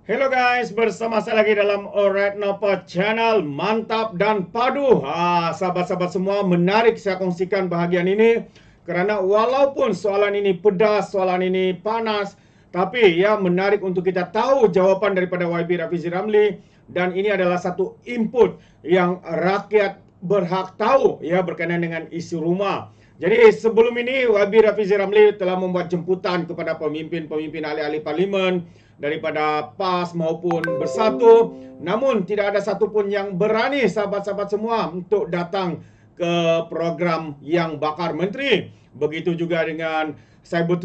Hello guys, bersama saya lagi dalam Alright Napa Channel. Mantap dan padu. Sahabat-sahabat semua, menarik saya kongsikan bahagian ini. Kerana walaupun soalan ini pedas, soalan ini panas, tapi ya menarik untuk kita tahu jawapan daripada YB Rafizi Ramli. Dan ini adalah satu input yang rakyat berhak tahu ya berkenaan dengan isu rumah. Jadi sebelum ini YB Rafizi Ramli telah membuat jemputan kepada pemimpin-pemimpin ahli-ahli parlimen daripada PAS maupun Bersatu, namun tidak ada satupun yang berani sahabat-sahabat semua untuk datang ke program yang bakar menteri. Begitu juga dengan cyber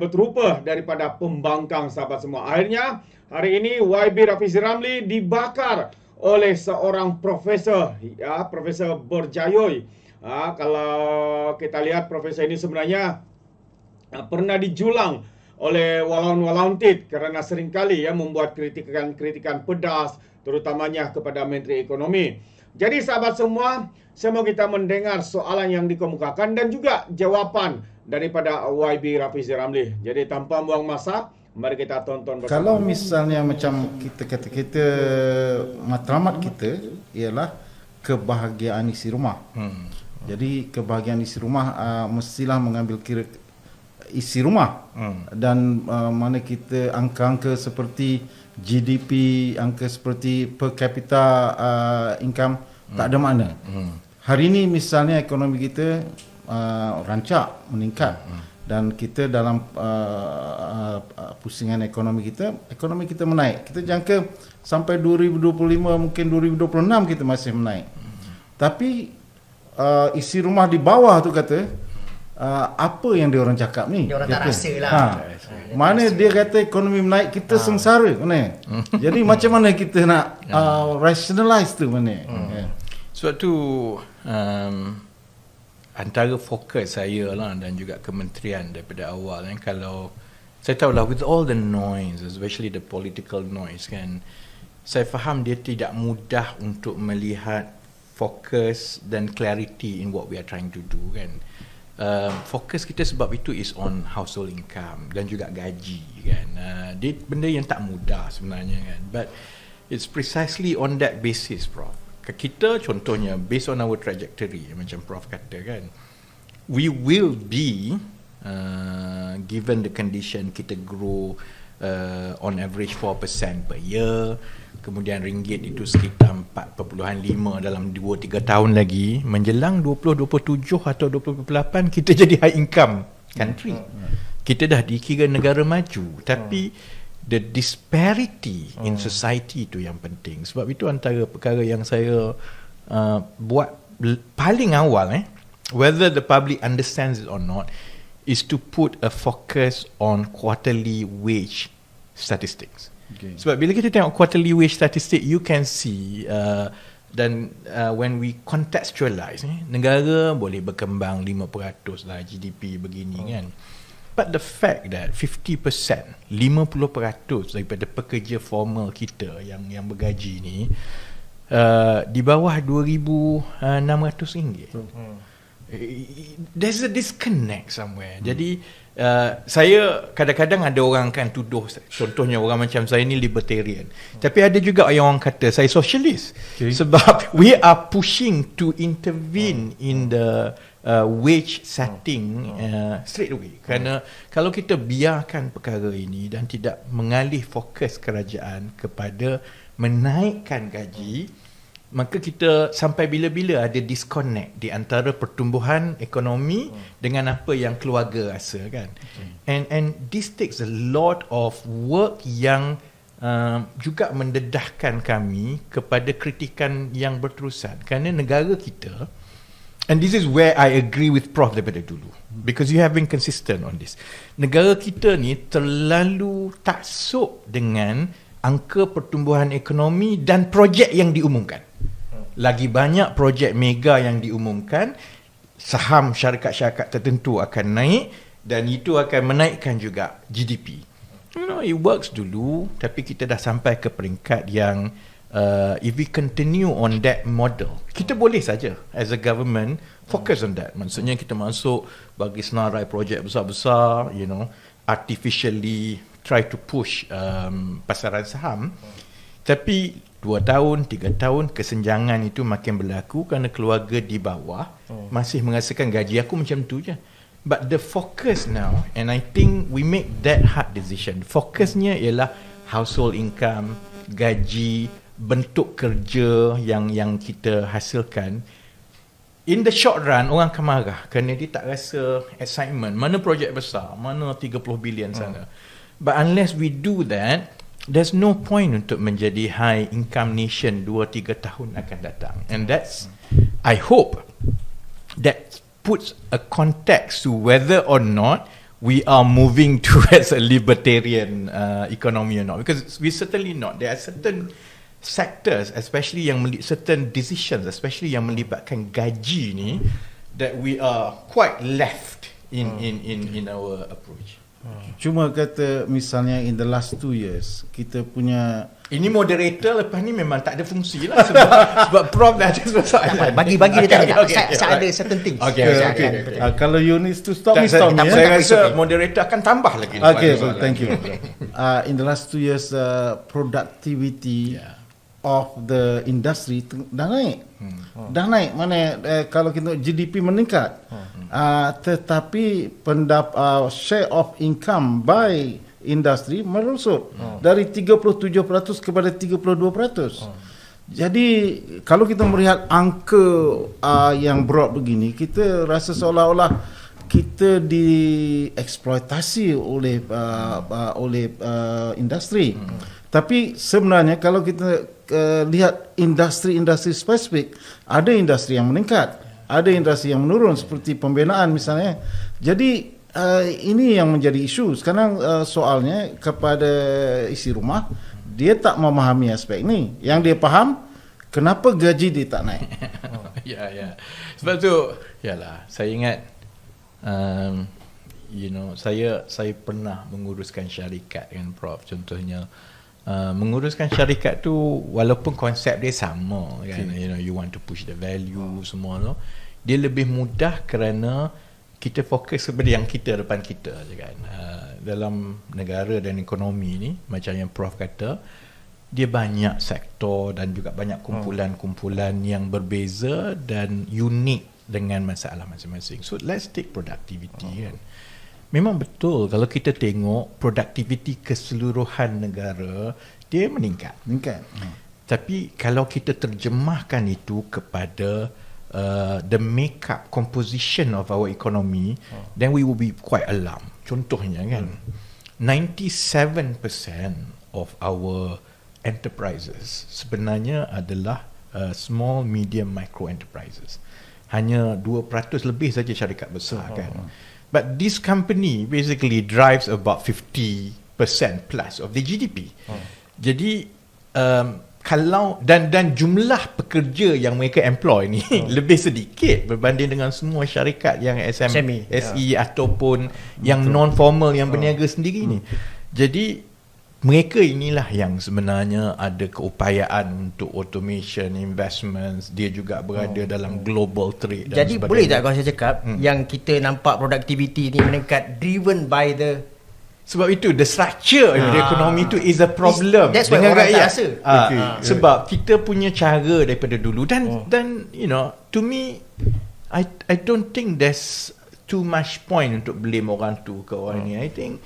trooper daripada pembangkang sahabat semua. Akhirnya hari ini YB Rafizi Ramli dibakar oleh seorang profesor, ya, Profesor Borjayoy. Kalau kita lihat profesor ini sebenarnya pernah dijulang oleh Walaun Tit kerana seringkali ya membuat kritikan pedas terutamanya kepada Menteri Ekonomi. Jadi sahabat semua, saya mau kita mendengar soalan yang dikemukakan dan juga jawapan daripada YB Rafizi Ramli. Jadi tanpa buang masa, mari kita tonton bersama. Kalau misalnya macam kita matlamat kita ialah kebahagiaan isi rumah. Jadi kebahagiaan isi rumah mestilah mengambil kira isi rumah dan mana kita angka-angka seperti GDP, angka seperti per capita income tak ada makna. Hari ini misalnya ekonomi kita rancak meningkat dan kita dalam pusingan ekonomi kita menaik. Kita jangka sampai 2025 mungkin 2026 kita masih menaik. Tapi isi rumah di bawah tu kata apa yang dia orang cakap ni? Dia orang tak rasa lah. Mana dia kata ekonomi menaik, kita sengsara mana? Jadi macam mana kita nak rationalize tu mana? Sebab tu antara fokus saya lah dan juga kementerian daripada awal kan, kalau saya tahu lah with all the noise, especially the political noise kan, saya faham dia tidak mudah untuk melihat fokus dan clarity in what we are trying to do kan. Fokus kita sebab itu is on household income dan juga gaji kan. Dia benda yang tak mudah sebenarnya kan, but it's precisely on that basis, Prof. Kita contohnya based on our trajectory macam Prof kata kan, we will be given the condition kita grow on average 4% per year, kemudian ringgit itu sekitar 4.5 dalam 2-3 tahun lagi, menjelang 2027 atau 2028 kita jadi high income country. Kita dah dikira negara maju, tapi the disparity in society itu yang penting. Sebab itu antara perkara yang saya buat paling awal whether the public understands it or not, is to put a focus on quarterly wage statistics. Okay. Sebab bila kita tengok quarterly wage statistic, you can see when we contextualize, negara boleh berkembang 5% lah GDP begini kan. But the fact that 50%, 50% daripada pekerja formal kita yang bergaji ni di bawah RM2,600. There's a disconnect somewhere. Jadi saya kadang-kadang ada orang kan tuduh, contohnya orang macam saya ni libertarian, tapi ada juga yang orang kata saya socialist. Sebab we are pushing to intervene in the wage setting straight away. Kerana kalau kita biarkan perkara ini dan tidak mengalih fokus kerajaan kepada menaikkan gaji, maka kita sampai bila-bila ada disconnect di antara pertumbuhan ekonomi dengan apa yang keluarga rasa kan. And this takes a lot of work yang juga mendedahkan kami kepada kritikan yang berterusan. Kerana negara kita, and this is where I agree with Prof daripada dulu, because you have been consistent on this. Negara kita ni terlalu taksub dengan angka pertumbuhan ekonomi dan projek yang diumumkan. Lagi banyak projek mega yang diumumkan, saham syarikat-syarikat tertentu akan naik dan itu akan menaikkan juga GDP. You know, it works dulu, tapi kita dah sampai ke peringkat yang if we continue on that model, kita boleh saja as a government focus on that. Maksudnya kita masuk bagi senarai projek besar-besar, you know, artificially try to push pasaran saham. Tapi 2 tahun, 3 tahun kesenjangan itu makin berlaku kerana keluarga di bawah masih merasakan gaji aku macam tu je. But the focus now, and I think we make that hard decision. Fokusnya ialah household income, gaji, bentuk kerja yang kita hasilkan. In the short run, orang akan marah kerana dia tak rasa excitement. Mana projek besar, mana 30 bilion sana. But unless we do that, there's no point untuk menjadi high income nation 2-3 tahun akan datang. And that's, I hope, that puts a context to whether or not we are moving towards a libertarian economy or not. Because we certainly not. There are certain sectors, especially certain decisions, especially yang melibatkan gaji ni, that we are quite left in our approach. Cuma kata misalnya in the last 2 years kita punya ini moderator lepas ni memang tak ada fungsi lah sebab Prof dah ada soalan. Bagi dia tanya. Saya ada certain things. Okay. Kalau you need to stop me, stop me. Saya rasa moderator akan tambah lagi. Okay, so thank you. In the last 2 years, productivity of the industry dah naik. Dah naik. Mana kalau kita GDP meningkat. Tetapi share of income by industri merosot dari 37% kepada 32%. Jadi kalau kita melihat angka yang broad begini, kita rasa seolah-olah kita dieksploitasi oleh industri. Tapi sebenarnya kalau kita lihat industri spesifik, ada industri yang meningkat, ada industri yang menurun seperti pembinaan misalnya. Jadi ini yang menjadi isu sekarang. Soalnya kepada isi rumah, dia tak memahami aspek ini. Yang dia faham, kenapa gaji dia tak naik. Ya. Sebab tu saya ingat saya pernah menguruskan syarikat dengan Prof. Contohnya menguruskan syarikat tu walaupun konsep dia sama kan, you want to push the value semua tu, dia lebih mudah kerana kita fokus kepada yang depan kita je kan. Dalam negara dan ekonomi ni macam yang Prof kata, dia banyak sektor dan juga banyak kumpulan-kumpulan yang berbeza dan unik dengan masalah masing-masing. So let's take productivity kan. Memang betul kalau kita tengok produktiviti keseluruhan negara dia meningkat. Tapi kalau kita terjemahkan itu kepada the makeup composition of our economy, then we will be quite alarmed. Contohnya kan, 97% of our enterprises sebenarnya adalah small, medium, micro enterprises. Hanya 2% lebih saja syarikat besar kan. But this company basically drives about 50% plus of the GDP. Jadi kalau dan jumlah pekerja yang mereka employ ni lebih sedikit berbanding dengan semua syarikat yang SME ataupun yang non formal yang berniaga sendiri ni. Jadi mereka inilah yang sebenarnya ada keupayaan untuk automation, investments. Dia juga berada dalam global trade dan jadi sebagainya. Boleh tak kalau saya cakap yang kita nampak productivity ni meningkat driven by the, sebab itu the structure the economy tu is a problem. That's why orang tak rasa. Sebab kita punya cara daripada dulu dan to me I don't think there's too much point untuk blame orang tu ke orang ni. I think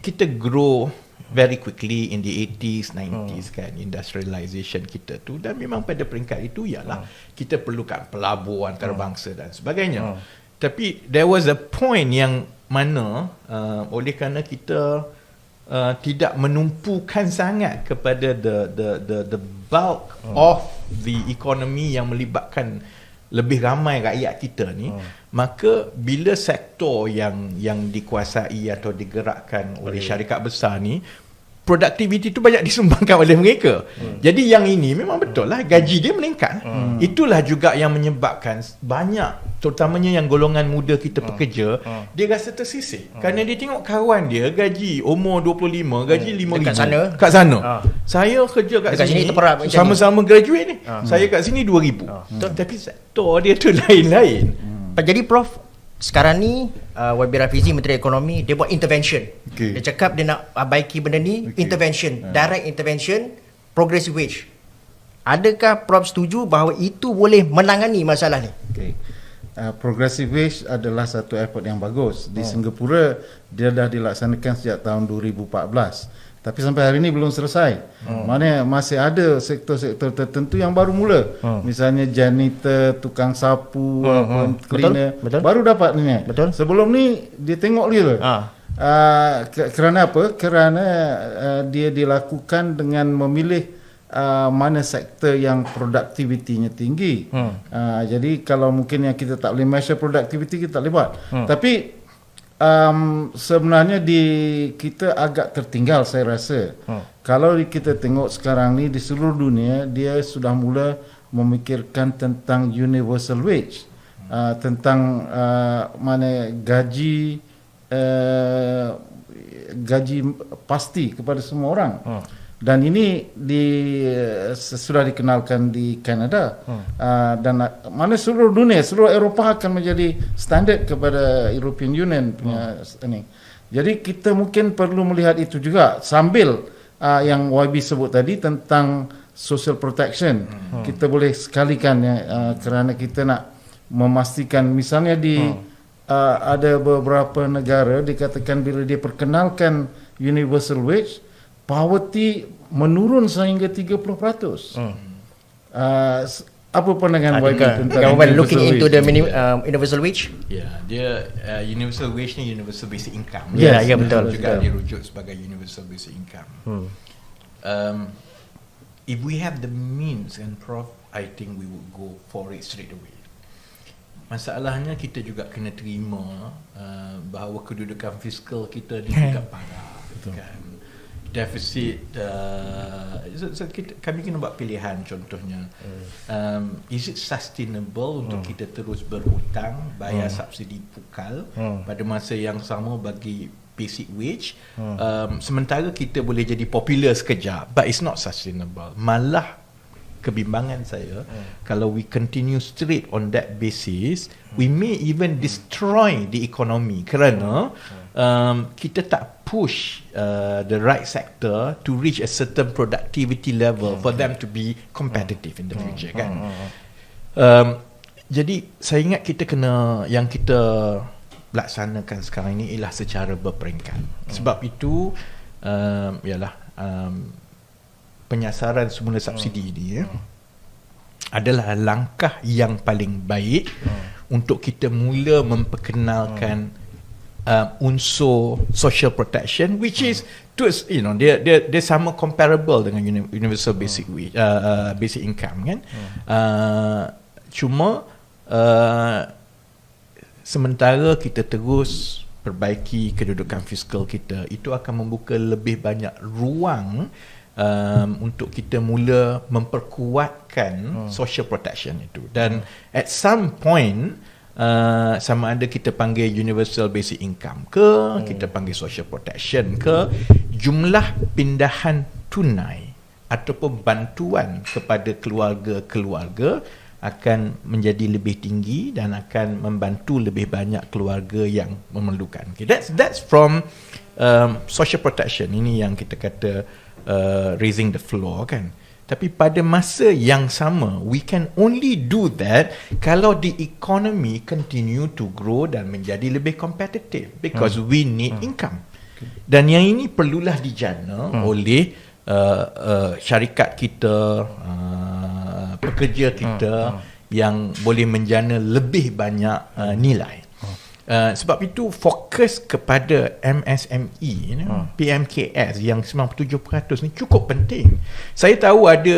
kita grow very quickly in the 80s, 90s kan, industrialization kita tu, dan memang pada peringkat itu ialah kita perlukan pelabuhan antarabangsa dan sebagainya. Tapi there was a point yang mana oleh kerana kita tidak menumpukan sangat kepada the bulk of the economy yang melibatkan lebih ramai rakyat kita ni, maka bila sektor yang dikuasai atau digerakkan oleh syarikat besar ni, produktiviti tu banyak disumbangkan oleh mereka. Jadi yang ini memang betul lah, gaji dia meningkat. Itulah juga yang menyebabkan banyak, terutamanya yang golongan muda kita pekerja, dia rasa tersisih. Kerana dia tengok kawan dia gaji umur 25, gaji 5,000 kat sana. Saya kerja kat sini sama-sama graduate ni. Saya kat sini 2,000. Tapi sektor dia tu lain-lain. Jadi Prof, sekarang ni YB Rafizi, Menteri Ekonomi, dia buat intervention. Okey. Dia cakap dia nak baiki benda ni, intervention, direct intervention, progressive wage. Adakah Prof setuju bahawa itu boleh menangani masalah ni? Okay. Progressive wage adalah satu effort yang bagus. Di Singapura dia dah dilaksanakan sejak tahun 2014. Tapi sampai hari ini belum selesai. Maknanya masih ada sektor-sektor tertentu yang baru mula. Misalnya janitor, tukang sapu, cleaner, Betul. baru dapat ni. Betul. Sebelum ni dia tengok dia. Kerana apa? Kerana dia dilakukan dengan memilih mana sektor yang produktivitinya tinggi. Jadi kalau mungkin yang kita tak boleh measure productivity, kita tak boleh buat. Tapi sebenarnya kita agak tertinggal, saya rasa. Kalau kita tengok sekarang ni di seluruh dunia, dia sudah mula memikirkan tentang universal wage, tentang mana gaji pasti kepada semua orang. Dan ini sudah dikenalkan di Kanada, dan mana seluruh dunia, seluruh Eropah akan menjadi standard kepada European Union punya ini. Jadi kita mungkin perlu melihat itu juga sambil yang YB sebut tadi tentang social protection. Kita boleh sekalikan ya, kerana kita nak memastikan misalnya di ada beberapa negara dikatakan bila dia perkenalkan universal wage, poverty menurun sehingga 30%. Apa pandangan YB tentang government looking universal into wage? the universal wage? Ya, dia universal wage ni universal basic income. Ya, ya, betul. Juga dirujuk sebagai universal basic income. If we have the means and Prof, I think we would go for it straight away. Masalahnya kita juga kena terima bahawa kedudukan fiskal kita ni juga parah, kan. Defisit kami kena buat pilihan, contohnya is it sustainable untuk kita terus berhutang, bayar subsidi pukal pada masa yang sama bagi basic wage, sementara kita boleh jadi popular sekejap, but it's not sustainable. Malah kebimbangan saya, kalau we continue straight on that basis, we may even destroy the economy kerana kita tak push the right sector to reach a certain productivity level for them to be competitive in the future, kan. Jadi saya ingat yang kita laksanakan sekarang ini ialah secara berperingkat. Sebab itu ialah penyasaran semula subsidi ini adalah langkah yang paling baik untuk kita mula memperkenalkan unsur social protection, which is dia sama comparable dengan universal basic wage, basic income, kan. Cuma sementara kita terus perbaiki kedudukan fiskal kita, itu akan membuka lebih banyak ruang untuk kita mula memperkuatkan social protection itu. Dan at some point, sama ada kita panggil universal basic income ke, kita panggil social protection ke, jumlah pindahan tunai ataupun bantuan kepada keluarga-keluarga akan menjadi lebih tinggi dan akan membantu lebih banyak keluarga yang memerlukan. Okay, that's from social protection. Ini yang kita kata raising the floor, kan. Tapi pada masa yang sama, we can only do that kalau the economy continue to grow dan menjadi lebih kompetitif, because we need income. Dan yang ini perlulah dijana oleh syarikat kita, pekerja kita yang boleh menjana lebih banyak nilai. Sebab itu fokus kepada MSME, PMKS yang 97% ni cukup penting. Saya tahu ada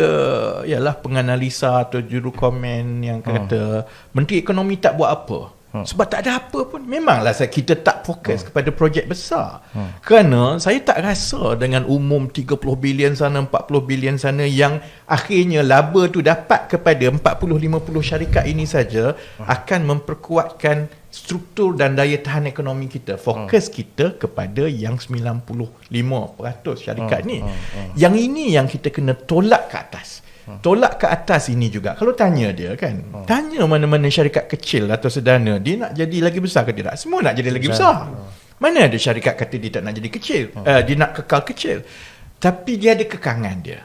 penganalisa atau juru komen yang kata Menteri Ekonomi tak buat apa. Sebab tak ada apa pun. Memanglah kita tak fokus kepada projek besar. Kerana saya tak rasa dengan umum 30 bilion sana, 40 bilion sana yang akhirnya laba tu dapat kepada 40-50 syarikat ini saja akan memperkuatkan struktur dan daya tahan ekonomi kita. Fokus kita kepada yang 95% syarikat ni. Yang ini yang kita kena tolak ke atas. Tolak ke atas ini juga. Kalau tanya dia kan, tanya mana-mana syarikat kecil atau sederhana, dia nak jadi lagi besar ke tidak? Semua nak jadi lagi besar. Mana ada syarikat kata dia tak nak jadi kecil, dia nak kekal kecil. Tapi dia ada kekangan dia.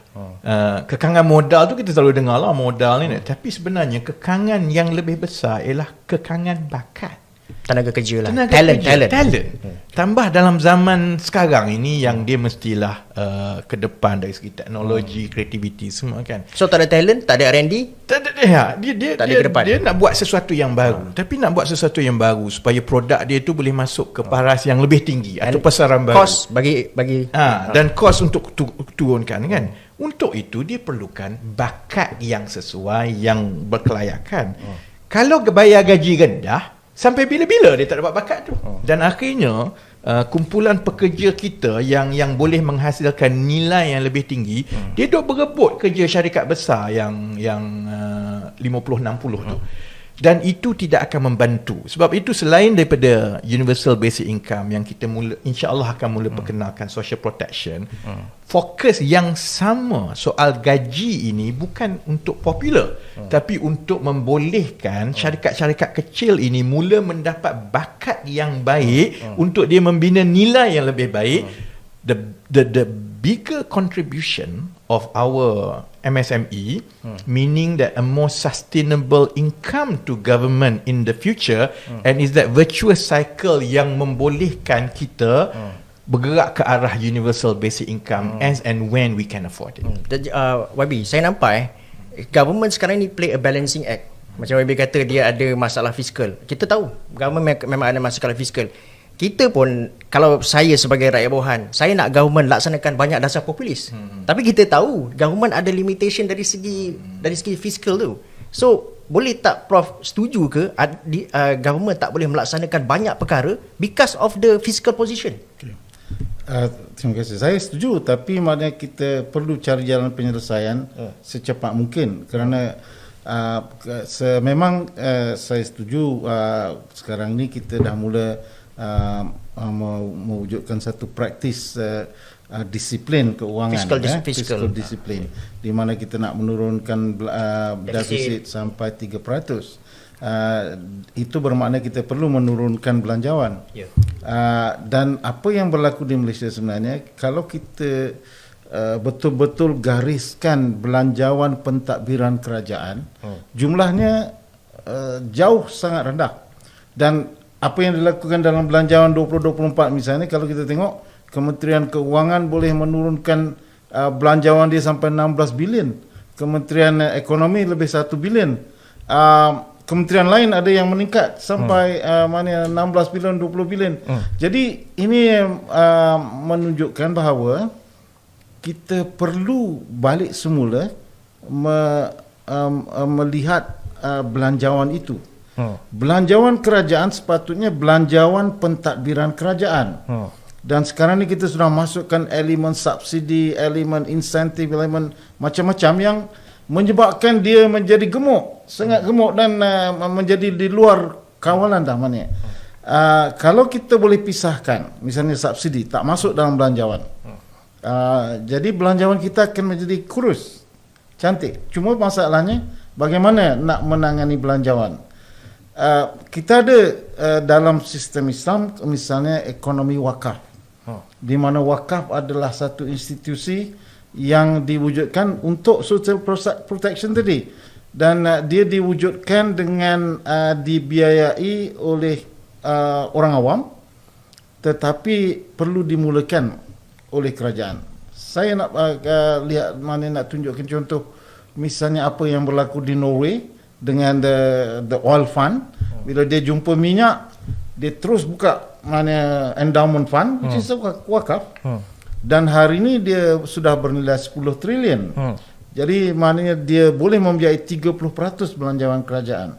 Kekangan modal tu kita selalu dengar lah, modal ni. Tapi sebenarnya kekangan yang lebih besar ialah kekangan bakat. Tenaga kerja lah. Talent. Tambah dalam zaman sekarang ini yang dia mestilah ke depan dari segi teknologi, kreativiti semua kan. So tak ada talent, tak ada R&D. Tak ada dia tak ada ke depan. Dia nak buat sesuatu yang baru. Tapi nak buat sesuatu yang baru supaya produk dia tu boleh masuk ke paras yang lebih tinggi atau pasaran baru. Cost bagi dan cost untuk turunkan kan. Untuk itu dia perlukan bakat yang sesuai, yang berkelayakan. Kalau bayar gaji rendah, sampai bila-bila dia tak dapat bakat tu. Dan akhirnya kumpulan pekerja kita yang boleh menghasilkan nilai yang lebih tinggi, dia duk berebut kerja syarikat besar yang 50-60 tu. Dan itu tidak akan membantu. Sebab itu selain daripada universal basic income yang kita insya-Allah akan mula perkenalkan social protection, fokus yang sama soal gaji ini bukan untuk popular, tapi untuk membolehkan syarikat-syarikat kecil ini mula mendapat bakat yang baik untuk dia membina nilai yang lebih baik. The bigger contribution of our MSME, meaning that a more sustainable income to government in the future, and is that virtuous cycle yang membolehkan kita bergerak ke arah universal basic income as and when we can afford it. YB, saya nampak government sekarang ni play a balancing act. Macam YB kata dia ada masalah fiskal. Kita tahu government memang ada masalah fiskal. Kita pun, kalau saya sebagai rakyat bawahan, saya nak government laksanakan banyak dasar populis. Tapi kita tahu government ada limitation dari segi fiskal tu. So boleh tak Prof setuju ke government tak boleh melaksanakan banyak perkara because of the fiscal position? Terima kasih. Saya setuju, tapi maknanya kita perlu cari jalan penyelesaian secepat mungkin, kerana memang saya setuju sekarang ni kita dah mula mewujudkan satu praktis disiplin keuangan, fiscal disiplin, di mana kita nak menurunkan defisit sampai 3%. Itu bermakna kita perlu menurunkan belanjawan. Dan apa yang berlaku di Malaysia sebenarnya, kalau kita betul-betul gariskan belanjawan pentadbiran kerajaan, jumlahnya jauh sangat rendah. Dan apa yang dilakukan dalam belanjawan 2024 misalnya, kalau kita tengok Kementerian Keuangan boleh menurunkan belanjawan dia sampai 16 bilion, Kementerian Ekonomi lebih 1 bilion, kementerian lain ada yang meningkat sampai 16 bilion, 20 bilion. Jadi ini menunjukkan bahawa kita perlu balik semula melihat belanjawan itu. Belanjawan kerajaan sepatutnya belanjawan pentadbiran kerajaan. Dan sekarang ni kita sudah masukkan elemen subsidi, elemen insentif, elemen macam-macam yang menyebabkan dia menjadi gemuk, sangat gemuk, dan menjadi di luar kawalan dah mana. Kalau kita boleh pisahkan, misalnya subsidi tak masuk dalam belanjawan, jadi belanjawan kita akan menjadi kurus, cantik. Cuma masalahnya bagaimana nak menangani belanjawan. Kita ada dalam sistem Islam misalnya ekonomi wakaf, di mana wakaf adalah satu institusi yang diwujudkan untuk social protection tadi, dan dia diwujudkan dengan dibiayai oleh orang awam, tetapi perlu dimulakan oleh kerajaan. Saya nak lihat mana, nak tunjukkan contoh misalnya apa yang berlaku di Norway dengan the oil fund. Bila dia jumpa minyak, dia terus buka mana endowment fund, which is wakaf. Dan hari ini dia sudah bernilai 10 trilion. Jadi maknanya dia boleh membiayai 30% belanjawan kerajaan.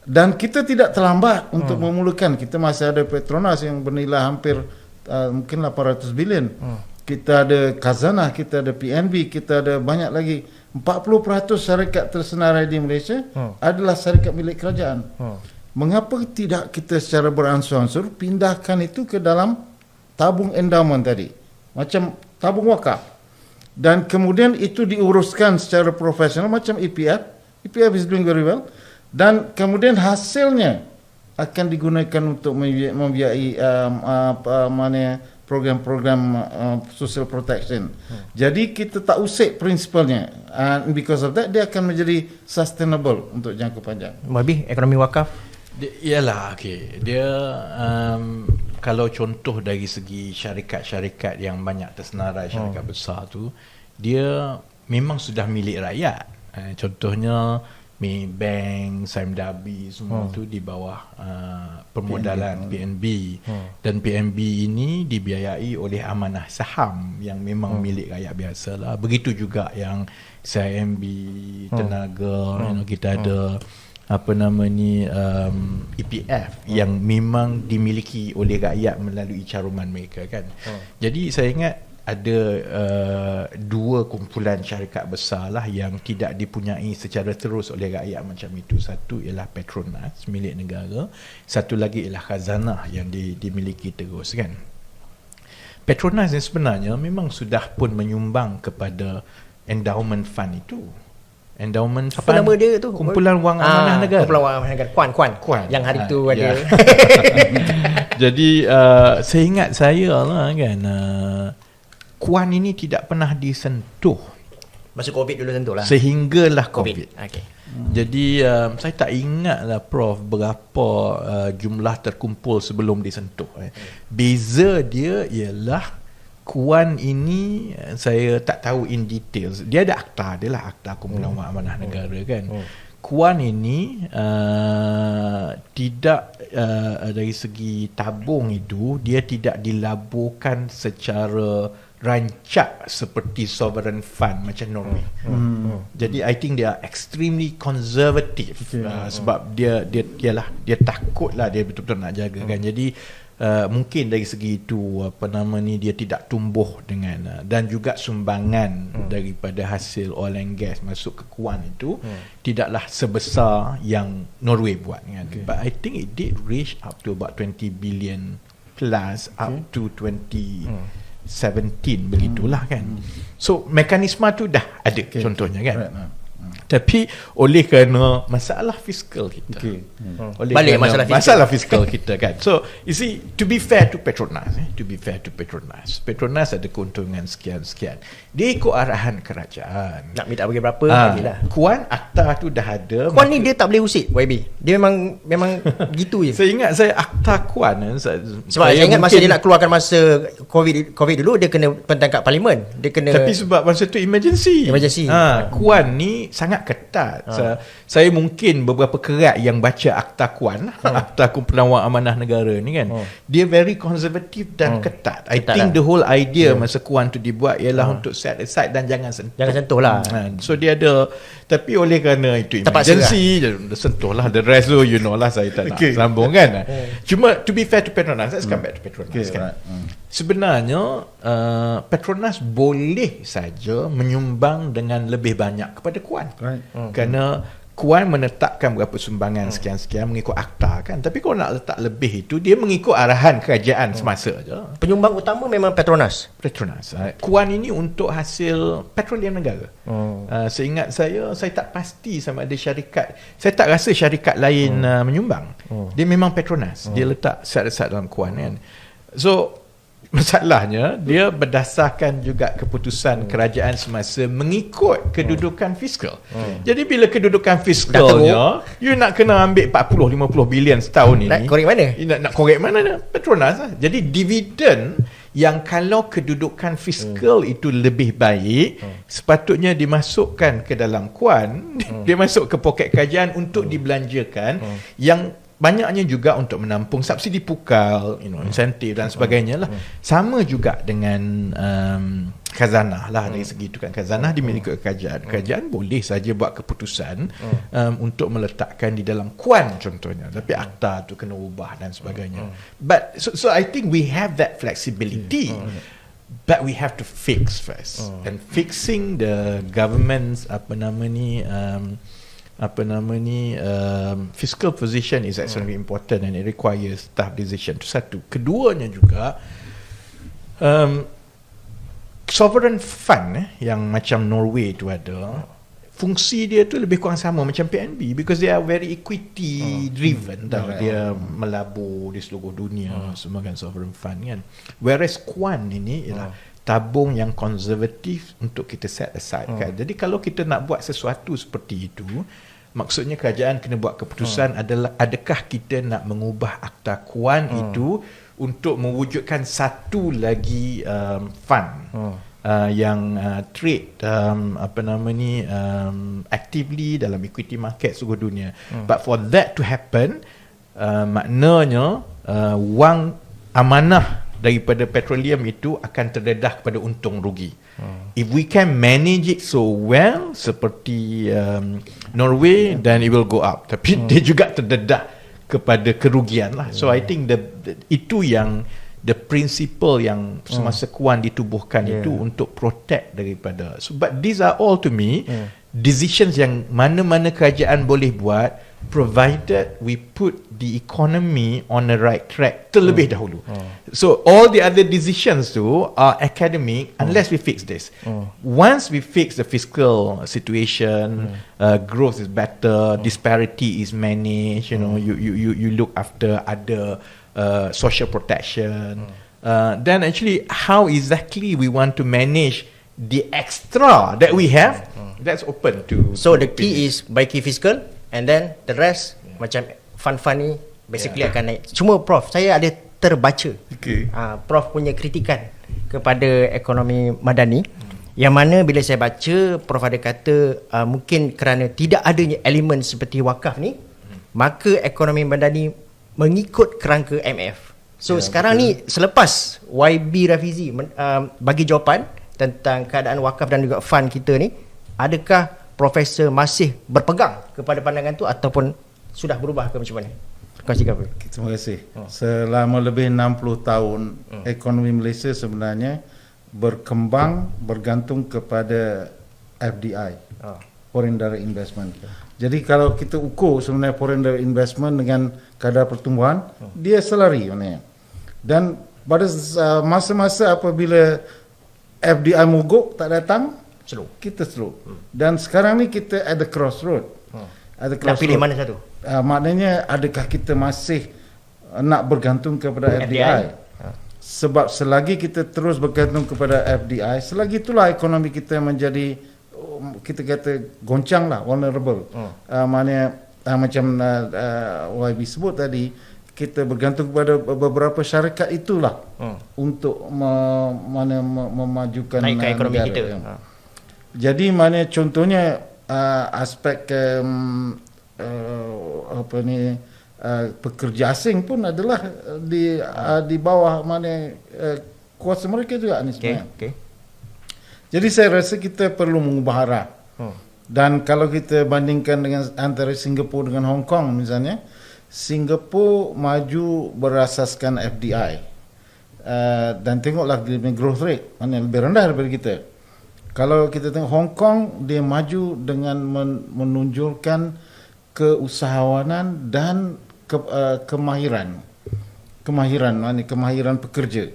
Dan kita tidak terlambat untuk memulakan. Kita masih ada Petronas yang bernilai hampir mungkin 800 bilion. Kita ada Khazanah, kita ada PNB, kita ada banyak lagi. 40% syarikat tersenarai di Malaysia adalah syarikat milik kerajaan. Mengapa tidak kita secara beransur-ansur pindahkan itu ke dalam tabung endowment tadi, macam tabung wakaf? dan kemudian itu diuruskan secara profesional macam EPF. EPF is doing very well, dan kemudian hasilnya akan digunakan untuk membiayai program-program social protection. Jadi kita tak usik prinsipalnya, and because of that dia akan menjadi sustainable untuk jangka panjang. Lebih ekonomi wakaf. Ialah okey. Dia kalau contoh dari segi syarikat-syarikat yang banyak tersenarai, syarikat besar tu, dia memang sudah milik rakyat. Contohnya Maybank, Sime Darby, semua tu di bawah permodalan PNB. Dan PNB ini dibiayai oleh amanah saham yang memang milik rakyat biasalah. Begitu juga yang CIMB, Tenaga, kita ada EPF yang memang dimiliki oleh rakyat melalui caruman mereka kan. Jadi saya ingat ada dua kumpulan syarikat besar lah yang tidak dipunyai secara terus oleh rakyat macam itu. Satu ialah Petronas milik negara, satu lagi ialah Khazanah yang dimiliki terus kan. Petronas ni sebenarnya memang sudah pun menyumbang kepada endowment fund itu. Endowment Apa fund, nama dia tu? Kumpulan Wang Amanah Negara. Kumpulan Wang Amanah Negara. Kuan. Yang hari tu ada. Yeah. Jadi saya ingat saya lah kan, Kuan ini tidak pernah disentuh Masa COVID dulu tentulah. sehinggalah COVID. Okay. Jadi saya tak ingat lah Prof berapa jumlah terkumpul sebelum disentuh. Beza dia ialah Kuan ini saya tak tahu in details. Dia ada akta, dia lah akta Kumpulan Wang Amanah Negara kan. Kuan ini tidak dari segi tabung itu dia tidak dilaburkan secara rancak seperti sovereign fund macam Norway. Jadi I think they are extremely conservative sebab dia takutlah dia betul-betul nak jaga kan. Jadi mungkin dari segi itu dia tidak tumbuh dengan dan juga sumbangan daripada hasil oil and gas masuk ke Kuan itu tidaklah sebesar yang Norway buat kan. But I think it did reach up to about 20 billion plus up to 2017 begitulah kan. So mekanisme tu dah ada contohnya kan. Tapi oleh kerana masalah fiskal kita, Balik masalah fiskal kita kan. So you see, to be fair to Petronas, Petronas ada keuntungan sekian-sekian. Dia ikut arahan kerajaan. Nak minta bagi berapa bagilah. Kuan akta tu dah ada. Kuan ni dia tak boleh usik YB. Dia memang gitu je. Saya ingat saya akta Kuan Sebab saya ingat masa dia nak keluarkan masa COVID dulu, dia kena pentang kat parlimen. Dia kena. Tapi sebab masa tu emergency. Kuan ni sangat ketat. Saya mungkin beberapa kerat yang baca akta Kuan, akta Kumpulan Wang Amanah Negara ni kan. Dia very konservatif dan ketat. I think the whole idea masa Kuan tu dibuat ialah untuk set aside dan jangan sentuh. Jangan sentuh lah. So dia ada, tapi oleh kerana itu emergency, dia sentuh lah. The rest tu you know lah, saya tak nak sambung kan. Cuma to be fair to Petronas, let's come back to Petronas kan. Sebenarnya Petronas boleh saja menyumbang dengan lebih banyak kepada Kuan. Kerana Kuan menetapkan berapa sumbangan sekian-sekian mengikut akta kan. Tapi kalau nak letak lebih itu, dia mengikut arahan kerajaan semasa je. Penyumbang utama memang Petronas. Kuan ini untuk hasil petroleum negara. Seingat saya tak pasti sama ada syarikat. Saya tak rasa syarikat lain menyumbang. Dia memang Petronas. Dia letak syarat-syarat dalam Kuan kan. So masalahnya dia berdasarkan juga keputusan kerajaan semasa mengikut kedudukan fiskal. Jadi bila kedudukan fiskalnya you nak kena ambil 40-50 bilion setahun ini, nak korek mana? Nak korek mana? Petronas lah. Jadi dividen yang kalau kedudukan fiskal itu lebih baik, sepatutnya dimasukkan ke dalam Kuan, dia masuk ke poket kerajaan untuk dibelanjakan, yang banyaknya juga untuk menampung subsidi pukal, insentif dan sebagainya lah. Sama juga dengan khazanah lah. Dari segi itu kan, khazanah dimiliki kerajaan. Kerajaan boleh saja buat keputusan untuk meletakkan di dalam Kuan contohnya, tapi akta tu kena ubah dan sebagainya. But so I think we have that flexibility. But we have to fix first. And fixing the government's fiscal position is extremely important, and it requires tough decision. Itu satu. Keduanya juga, sovereign fund yang macam Norway tu ada, fungsi dia tu lebih kurang sama macam PNB, because they are very equity driven tau. Dia melabur di seluruh dunia semua kan, sovereign fund kan. Whereas Kuan ini ialah tabung yang konservatif untuk kita set aside kan. Jadi kalau kita nak buat sesuatu seperti itu, maksudnya kerajaan kena buat keputusan adalah adakah kita nak mengubah akta Kuan itu untuk mewujudkan satu lagi fund yang trade actively dalam equity market seluruh dunia. But for that to happen, maknanya wang amanah daripada petroleum itu akan terdedah kepada untung rugi. If we can manage it so well seperti Norway, then it will go up. Tapi dia juga terdedah kepada kerugian lah. So I think itu yang the principle yang semasa Kuan ditubuhkan itu untuk protect daripada. So, but these are all to me decisions yang mana-mana kerajaan boleh buat, provided we put the economy on the right track terlebih dahulu. So all the other decisions tu are academic unless we fix this. Once we fix the fiscal situation, growth is better, disparity is managed, you look after other social protection, then actually how exactly we want to manage the extra that we have, that's open to. So the key is baiki fiscal, and then the rest macam fund ni basically akan naik. Cuma Prof, saya ada terbaca Prof punya kritikan kepada ekonomi madani, yang mana bila saya baca Prof ada kata mungkin kerana tidak adanya elemen seperti wakaf ni, maka ekonomi madani mengikut kerangka MF. So sekarang ni selepas YB Rafizi bagi jawapan tentang keadaan wakaf dan juga fund kita ni, adakah Profesor masih berpegang kepada pandangan tu ataupun sudah berubah ke macam mana? Kongsikan apa? Terima kasih. Selama lebih 60 tahun ekonomi Malaysia sebenarnya berkembang bergantung kepada FDI, Foreign Direct Investment. Jadi kalau kita ukur sebenarnya Foreign Direct Investment dengan kadar pertumbuhan, dia selari sebenarnya. Dan pada masa-masa apabila FDI mogok tak datang, kita slow. Dan sekarang ni kita at the crossroad. Nak pilih mana satu? Maknanya adakah kita masih nak bergantung kepada FDI? Sebab selagi kita terus bergantung kepada FDI, selagi itulah ekonomi kita menjadi, kita kata goncang lah, vulnerable. Maknanya macam YB sebut tadi, kita bergantung kepada beberapa syarikat itulah untuk memajukan naikkan ekonomi negara kita. Jadi mana contohnya aspek pekerja asing pun adalah di bawah mana kuasa mereka juga ni sebenarnya. Jadi saya rasa kita perlu mengubah arah. Dan kalau kita bandingkan dengan antara Singapura dengan Hong Kong misalnya, Singapura maju berasaskan FDI dan tengoklah growth rate mana lebih rendah daripada kita. Kalau kita tengok Hong Kong, dia maju dengan menunjukkan keusahawanan dan kemahiran pekerja,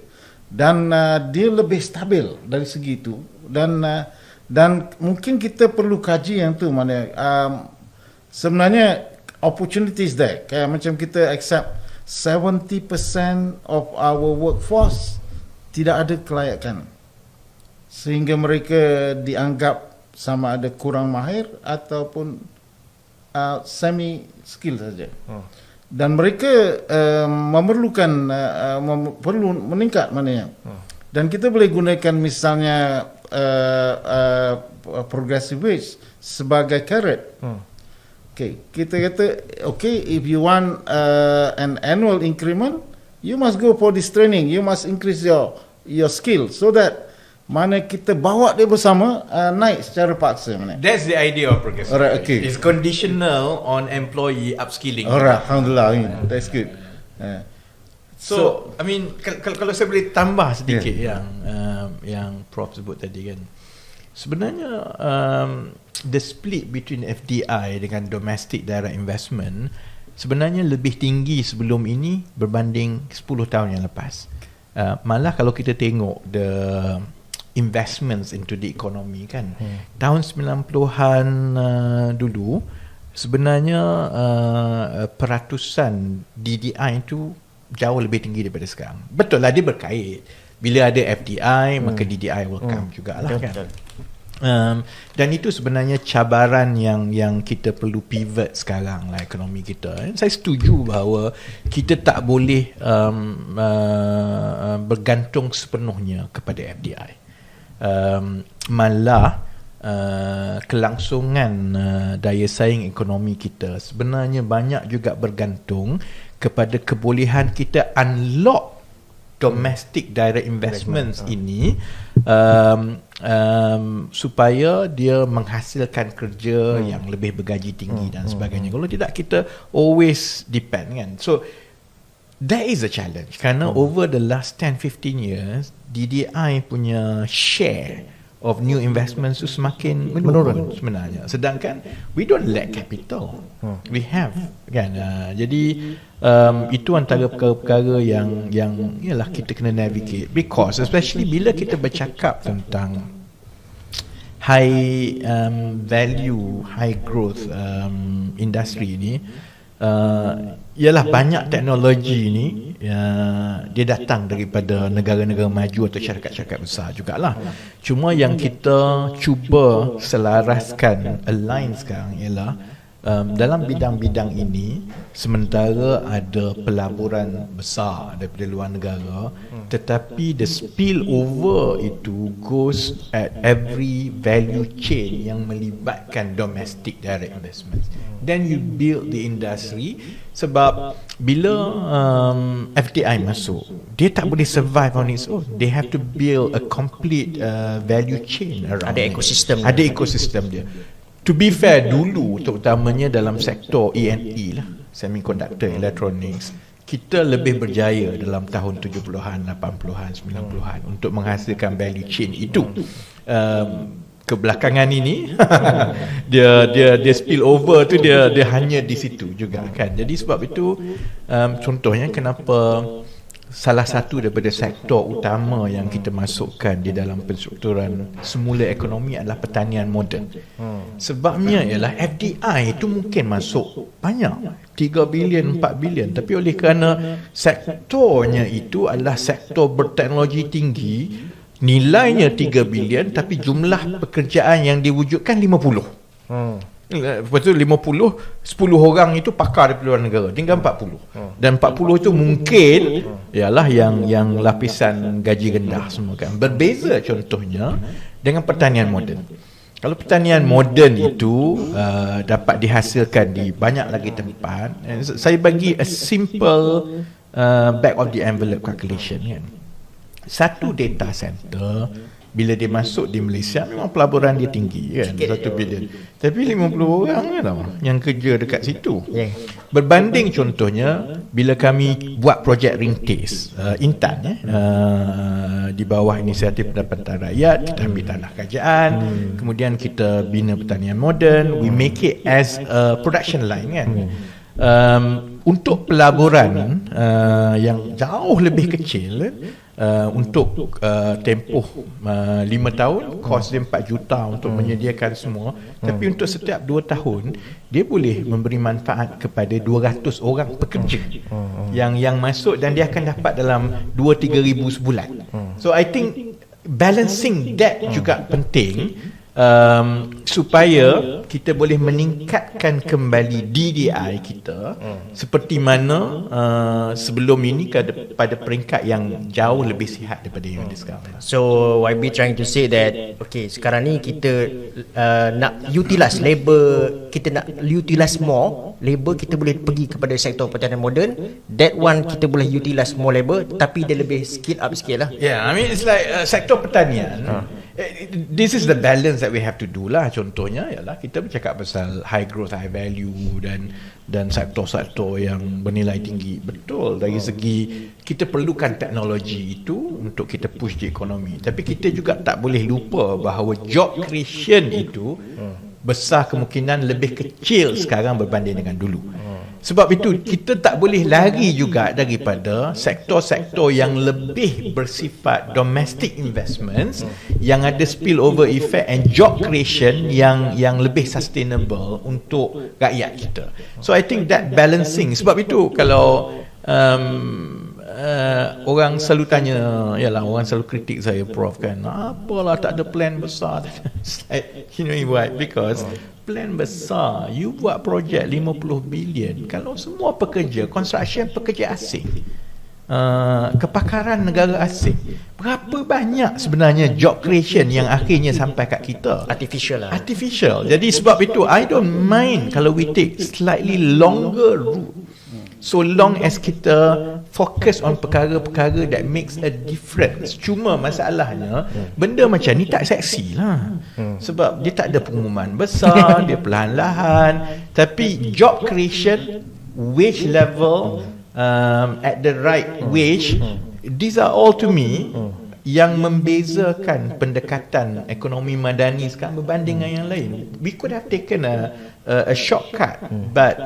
dan dia lebih stabil dari segi itu. Dan mungkin kita perlu kaji yang tu mana sebenarnya opportunities there. Kayak macam kita accept 70% of our workforce tidak ada kelayakan, sehingga mereka dianggap sama ada kurang mahir ataupun semi skill saja. Dan mereka memerlukan perlu meningkat maknanya. Dan kita boleh gunakan misalnya progressive wage sebagai carrot. Kita kata if you want an annual increment, you must go for this training, you must increase your skill, so that mana kita bawa dia bersama naik secara paksa. That's the idea of progressive. Alright, okay. It's conditional on employee upskilling. Alright, alhamdulillah, that's good. So I mean, kalau saya boleh tambah sedikit yang Prof sebut tadi kan, sebenarnya the split between FDI dengan domestic direct investment sebenarnya lebih tinggi sebelum ini berbanding 10 tahun yang lepas. Malah kalau kita tengok the investments into the economy kan. Tahun 90-an dulu sebenarnya peratusan DDI itu jauh lebih tinggi daripada sekarang. Betul lah, dia berkait. Bila ada FDI maka DDI will come jugalah kan. Dan itu sebenarnya cabaran yang kita perlu pivot sekarang lah ekonomi kita. Saya setuju bahawa kita tak boleh bergantung sepenuhnya kepada FDI. Malah kelangsungan daya saing ekonomi kita sebenarnya banyak juga bergantung kepada kebolehan kita unlock domestic direct investments ini supaya dia menghasilkan kerja yang lebih bergaji tinggi dan sebagainya. Kalau tidak, kita always depend kan. So that is a challenge kerana over the last 10-15 years DDI punya share of new investments itu semakin menurun sebenarnya. Sedangkan we don't lack capital. We have kan. Jadi itu antara perkara yang ialah kita kena navigate, because especially bila kita bercakap tentang high value, high growth industry ni, ialah banyak teknologi ni dia datang daripada negara-negara maju atau syarikat-syarikat besar jugalah. Cuma yang kita cuba selaraskan, align sekarang ialah dalam bidang-bidang ini sementara ada pelaburan besar daripada luar negara, tetapi the spill over itu goes at every value chain yang melibatkan domestic direct investment. Then you build the industry, sebab bila FDI masuk, dia tak boleh survive on its own. They have to build a complete value chain around Ada it. ekosistem. Ada ekosistem dia. To be fair, dulu terutamanya dalam sektor E&E lah, semiconductor, electronics, kita lebih berjaya dalam tahun 70-an, 80-an, 90-an untuk menghasilkan value chain itu. Kebelakangan ini dia spill over tu dia hanya di situ juga kan. Jadi sebab itu contohnya kenapa salah satu daripada sektor utama yang kita masukkan di dalam penstrukturan semula ekonomi adalah pertanian moden. Sebabnya ialah FDI itu mungkin masuk banyak, 3 bilion, 4 bilion, tapi oleh kerana sektornya itu adalah sektor berteknologi tinggi, nilainya 3 bilion tapi jumlah pekerjaan yang diwujudkan 50. Lepas tu 10 orang itu pakar daripada luar negara, tinggal 40. Dan 40 itu mungkin ialah yang lapisan gaji rendah semua kan. Berbeza contohnya dengan pertanian moden. Kalau pertanian moden itu dapat dihasilkan di banyak lagi tempat, saya bagi a simple back of the envelope calculation kan. Satu data center bila dia masuk di Malaysia, memang pelaburan dia tinggi kan, 1 bilion. Tapi 50 orang kan tau yang kerja dekat situ. Berbanding contohnya bila kami buat projek rintis Intan di bawah inisiatif Pendapatan Rakyat, kita ambil tanah kerajaan, kemudian kita bina pertanian moden, we make it as a production line kan. Untuk pelaburan yang jauh lebih kecil, untuk tempoh 5 tahun, kos dia 4 juta untuk menyediakan semua. Tapi untuk setiap 2 tahun dia boleh memberi manfaat kepada 200 orang pekerja yang masuk, dan dia akan dapat dalam 2-3 ribu sebulan. So I think balancing that juga penting, supaya kita boleh meningkatkan kembali DDI kita seperti mana sebelum ini pada peringkat yang jauh lebih sihat daripada yang ada sekarang. So YB trying to say that okay, sekarang ni kita nak utilize labor, kita nak utilize more labor, kita boleh pergi kepada sektor pertanian moden. That one kita boleh utilize more labor, tapi dia lebih skill up sikit lah. Yeah, I mean it's like sektor pertanian. This is the balance that we have to do lah. Contohnya ialah kita bercakap pasal high growth, high value dan sektor-sektor yang bernilai tinggi. Betul, dari segi kita perlukan teknologi itu untuk kita push di ekonomi. Tapi kita juga tak boleh lupa bahawa job creation itu besar kemungkinan lebih kecil sekarang berbanding dengan dulu. Sebab itu kita tak boleh lari juga daripada sektor-sektor yang lebih bersifat domestic investments yang ada spillover effect and job creation yang lebih sustainable untuk rakyat kita. So I think that balancing, sebab itu kalau orang selalu tanya, yalah, orang selalu kritik saya, Prof, kan, apalah tak ada plan besar. It's like, you know what, because plan besar, you buat projek 50 bilion, kalau semua pekerja construction pekerja asing, kepakaran negara asing, berapa banyak sebenarnya job creation yang akhirnya sampai kat kita? Artificial. Jadi sebab itu I don't mind kalau we take slightly longer route, so long as kita fokus on perkara-perkara that makes a difference. Cuma masalahnya benda macam ni tak seksi lah, sebab dia tak ada pengumuman besar, dia perlahan-lahan. Tapi job creation, wage level, at the right wage, these are all to me yang membezakan pendekatan ekonomi madani sekarang berbanding dengan yang lain. We could have taken a shortcut, but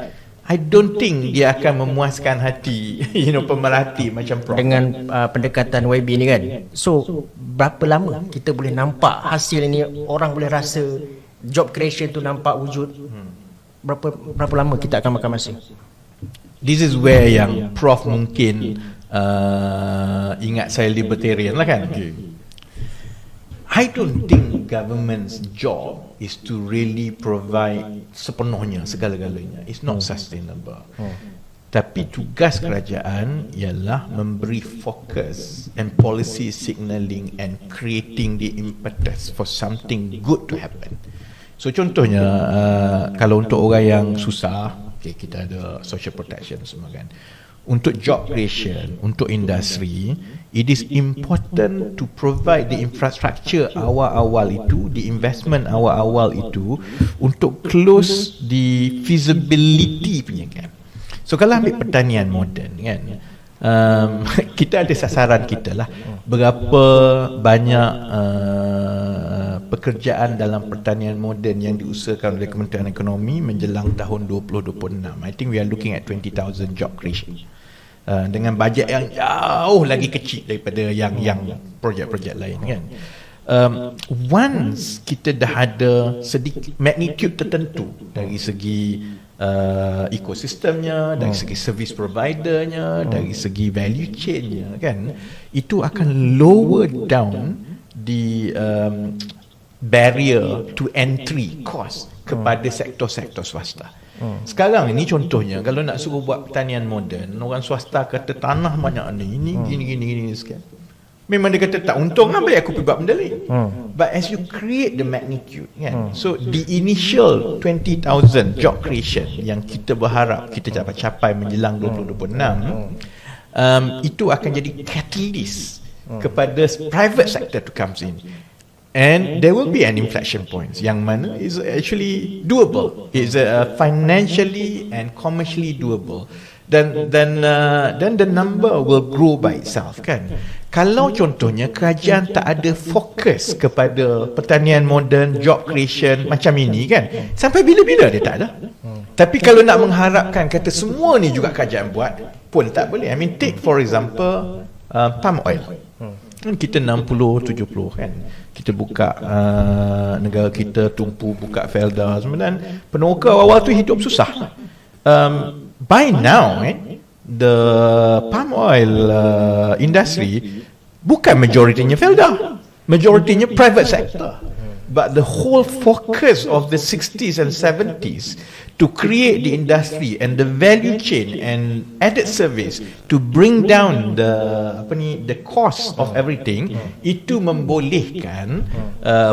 I don't think dia akan memuaskan hati pemerhati macam Prof. Dengan pendekatan YB ni kan. So berapa lama kita boleh nampak hasil ini, orang boleh rasa job creation tu nampak wujud? Berapa lama kita akan makan masa? This is where yang Prof mungkin ingat saya libertarian lah kan. I don't think government's job is to really provide sepenuhnya segala-galanya. It's not sustainable. Tapi tugas kerajaan ialah memberi fokus and policy signaling and creating the impetus for something good to happen. So contohnya kalau untuk orang yang susah, okay, kita ada social protection semua kan. Untuk job creation, untuk industri, it is important to provide the infrastructure awal-awal itu, the investment awal-awal itu, untuk close the feasibility punya kan. So kalau ambil pertanian moden kan, kita ada sasaran kita lah, berapa banyak pekerjaan dalam pertanian moden yang diusahakan oleh Kementerian Ekonomi menjelang tahun 2026. I think we are looking at 20,000 job creation. Dengan bajet yang jauh lagi kecil daripada yang projek-projek lain kan. Once kita dah ada sedikit magnitude tertentu dari segi ekosistemnya, dari segi service providernya, dari segi value chainnya kan, itu akan lower down the barrier to entry cost kepada sektor-sektor swasta. Sekarang ini contohnya, kalau nak suruh buat pertanian moden, orang swasta kata tanah banyak ni, ini gini sekian. Memang dia kata tak untung lah, baik aku pergi buat benda lain. But as you create the magnitude kan, so the initial 20,000 job creation yang kita berharap kita dapat capai menjelang 2026, itu akan jadi catalyst kepada private sector to comes in. And there will be an inflection point yang mana is actually doable, is financially and commercially doable. Then the number will grow by itself kan. Kalau contohnya kerajaan tak ada fokus kepada pertanian moden, job creation macam ini kan, sampai bila-bila dia tak ada. Tapi kalau nak mengharapkan kata semua ni juga kerajaan buat pun tak boleh. I mean, take for example palm oil. Kita 60-70 kan, kita buka negara kita tumpu buka felda semua, dan penokar awal tu hidup susah. By now the palm oil industry bukan majoritinya felda, majoritinya private sector. But the whole focus of the 60s and 70s to create the industry and the value chain and added service to bring down the cost of everything, itu membolehkan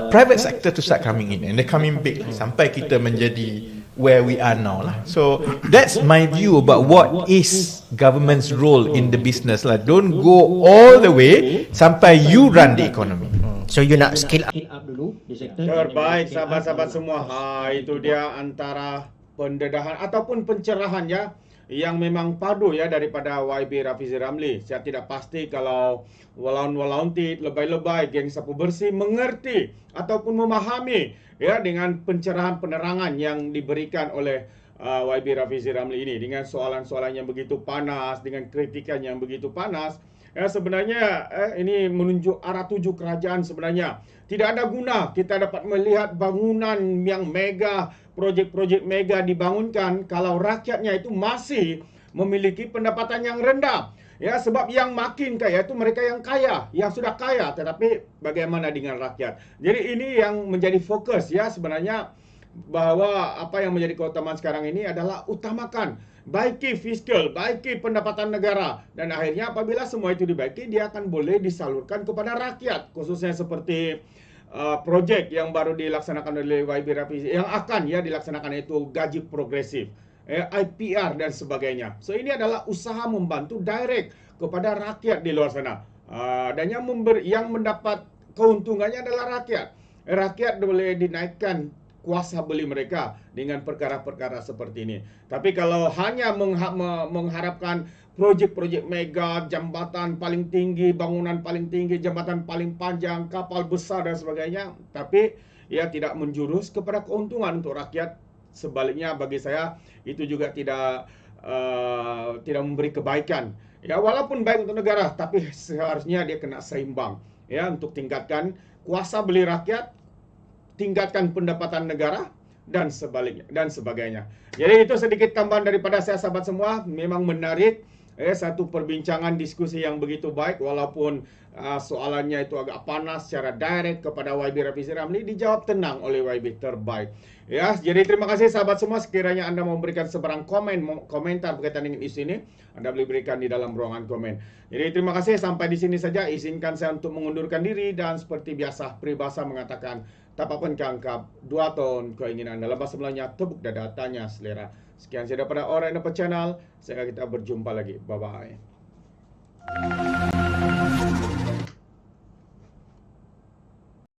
private sector to start coming in, and they're coming big sampai kita menjadi where we are now lah. So that's my view about what is government's role in the business lah. Don't go all the way sampai you run the economy. So you nak scale up dulu di sektor. Terbaik sahabat-sahabat semua. Itu dia antara pendedahan ataupun pencerahan ya yang memang padu ya daripada YB Rafizi Ramli. Saya tidak pasti kalau walaun-walaunti, lebay-lebay, geng sapu bersih mengerti ataupun memahami ya dengan pencerahan penerangan yang diberikan oleh YB Rafizi Ramli ini dengan soalan-soalan yang begitu panas, dengan kritikan yang begitu panas. Sebenarnya ini menunjuk arah tuju kerajaan sebenarnya. Tidak ada guna kita dapat melihat bangunan yang mega, projek-projek mega dibangunkan kalau rakyatnya itu masih memiliki pendapatan yang rendah. Ya, sebab yang makin kaya itu mereka yang kaya, yang sudah kaya, tetapi bagaimana dengan rakyat? Jadi ini yang menjadi fokus ya sebenarnya, bahwa apa yang menjadi keutamaan sekarang ini adalah utamakan baiki fiskal, baiki pendapatan negara, dan akhirnya apabila semua itu dibaiki, dia akan boleh disalurkan kepada rakyat, khususnya seperti projek yang baru dilaksanakan oleh YB Rafizi, yang akan ya dilaksanakan itu gaji progresif, IPR dan sebagainya. So ini adalah usaha membantu direct kepada rakyat di luar sana, dan yang mendapat keuntungannya adalah rakyat. Rakyat boleh dinaikkan kuasa beli mereka dengan perkara-perkara seperti ini. Tapi kalau hanya mengharapkan projek-projek mega, jambatan paling tinggi, bangunan paling tinggi, jambatan paling panjang, kapal besar dan sebagainya, tapi ia tidak menjurus kepada keuntungan untuk rakyat, sebaliknya bagi saya itu juga tidak memberi kebaikan. Ya, walaupun baik untuk negara, tapi seharusnya dia kena seimbang ya, untuk tingkatkan kuasa beli rakyat, tingkatkan pendapatan negara dan sebaliknya dan sebagainya. Jadi itu sedikit tambahan daripada saya, sahabat semua. Memang menarik satu perbincangan diskusi yang begitu baik, walaupun soalannya itu agak panas secara direct kepada YB Rafizi Ramli, dijawab tenang oleh YB terbaik. Ya, jadi terima kasih sahabat semua. Sekiranya Anda memberikan sebarang komentar berkaitan dengan isu ini, Anda boleh berikan di dalam ruangan komen. Jadi terima kasih, sampai di sini saja. Izinkan saya untuk mengundurkan diri, dan seperti biasa peribahasa mengatakan, tapapun kangkap, 2 tahun keinginan dalam bahasa Melayunya, tepuk dada, tanya selera. Sekian saya daripada Alright Channel. Saya kita berjumpa lagi. Bye-bye.